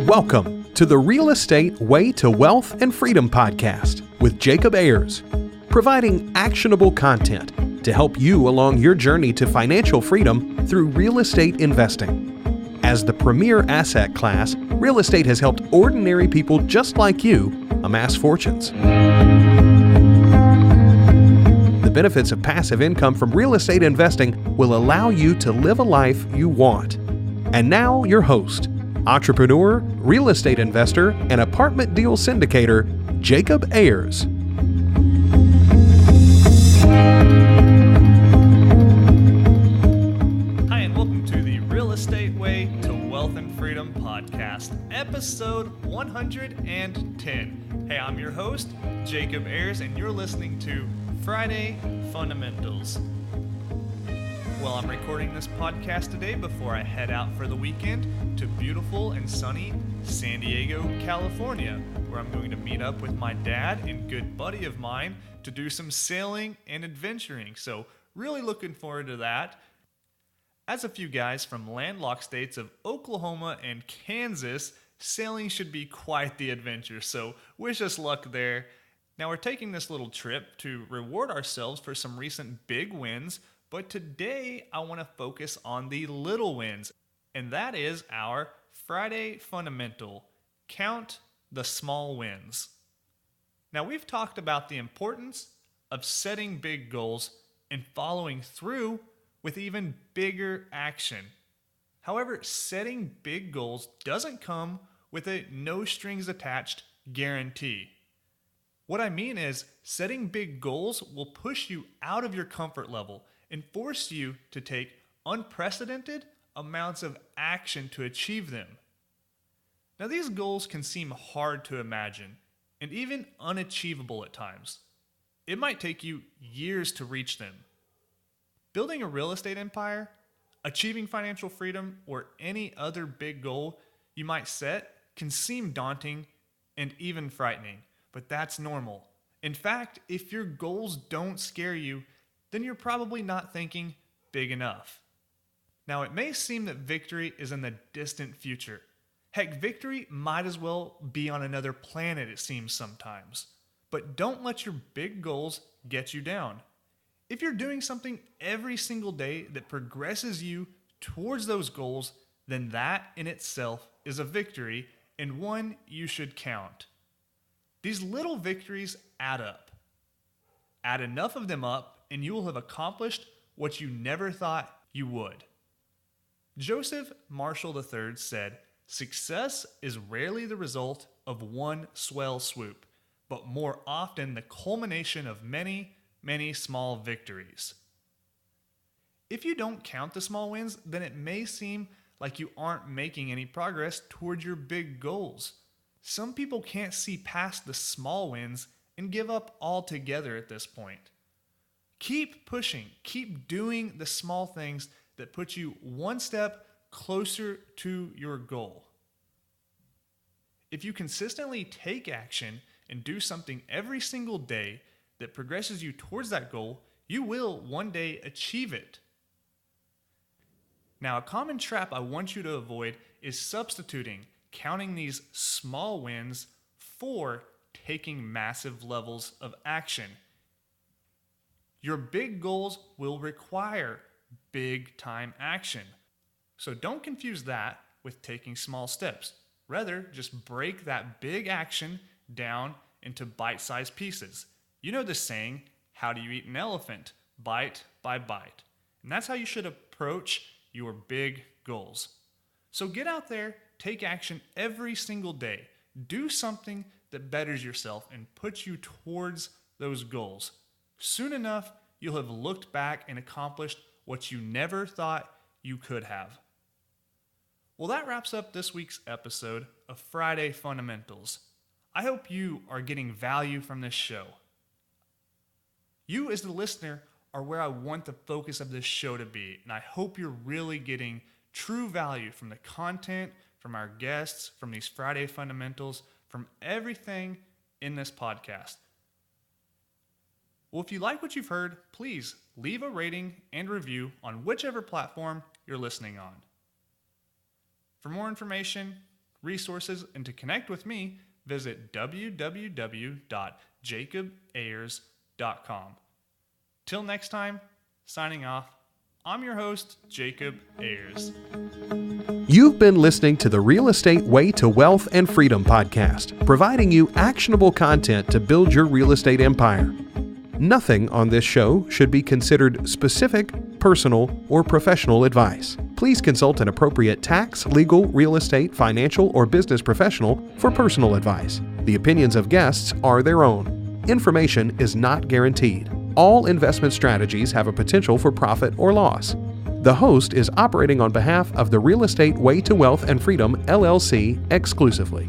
Welcome to the Real Estate Way to Wealth and Freedom podcast with Jacob Ayers, providing actionable content to help you along your journey to financial freedom through real estate investing. As the premier asset class, real estate has helped ordinary people just like you amass fortunes. The benefits of passive income from real estate investing will allow you to live a life you want. And now your host, entrepreneur, real estate investor, and apartment deal syndicator, Jacob Ayers. Hi, and welcome to the Real Estate Way to Wealth and Freedom podcast, episode 110. Hey, I'm your host, Jacob Ayers, and you're listening to Friday Fundamentals. Well, I'm recording this podcast today before I head out for the weekend to beautiful and sunny San Diego, California, where I'm going to meet up with my dad and good buddy of mine to do some sailing and adventuring. So really looking forward to that. As a few guys from landlocked states of Oklahoma and Kansas, sailing should be quite the adventure. So wish us luck there. Now we're taking this little trip to reward ourselves for some recent big wins. But today, I want to focus on the little wins, and that is our Friday fundamental, count the small wins. Now, we've talked about the importance of setting big goals and following through with even bigger action. However, setting big goals doesn't come with a no strings attached guarantee. What I mean is, setting big goals will push you out of your comfort level and force you to take unprecedented amounts of action to achieve them. Now, these goals can seem hard to imagine and even unachievable at times. It might take you years to reach them. Building a real estate empire, achieving financial freedom, or any other big goal you might set can seem daunting and even frightening, but that's normal. In fact, if your goals don't scare you, then you're probably not thinking big enough. Now, it may seem that victory is in the distant future. Heck, victory might as well be on another planet, it seems sometimes. But don't let your big goals get you down. If you're doing something every single day that progresses you towards those goals, then that in itself is a victory and one you should count. These little victories add up. Add enough of them up, and you will have accomplished what you never thought you would. Joseph Marshall III said, "Success is rarely the result of one swell swoop, but more often the culmination of many, many small victories." If you don't count the small wins, then it may seem like you aren't making any progress toward your big goals. Some people can't see past the small wins and give up altogether at this point. Keep pushing, keep doing the small things that put you one step closer to your goal. If you consistently take action and do something every single day that progresses you towards that goal, you will one day achieve it. Now, a common trap I want you to avoid is substituting counting these small wins for taking massive levels of action. Your big goals will require big time action. So don't confuse that with taking small steps. Rather, just break that big action down into bite-sized pieces. You know the saying, how do you eat an elephant? Bite by bite. And that's how you should approach your big goals. So get out there, take action every single day. Do something that betters yourself and puts you towards those goals. Soon enough, you'll have looked back and accomplished what you never thought you could have. Well, that wraps up this week's episode of Friday Fundamentals. I hope you are getting value from this show. You as the listener are where I want the focus of this show to be, and I hope you're really getting true value from the content, from our guests, from these Friday Fundamentals, from everything in this podcast. Well, if you like what you've heard, please leave a rating and review on whichever platform you're listening on. For more information, resources, and to connect with me, visit www.jacobayers.com. Till next time, signing off, I'm your host, Jacob Ayers. You've been listening to the Real Estate Way to Wealth and Freedom podcast, providing you actionable content to build your real estate empire. Nothing on this show should be considered specific, personal, or professional advice. Please consult an appropriate tax, legal, real estate, financial, or business professional for personal advice. The opinions of guests are their own. Information is not guaranteed. All investment strategies have a potential for profit or loss. The host is operating on behalf of the Real Estate Way to Wealth and Freedom, LLC exclusively.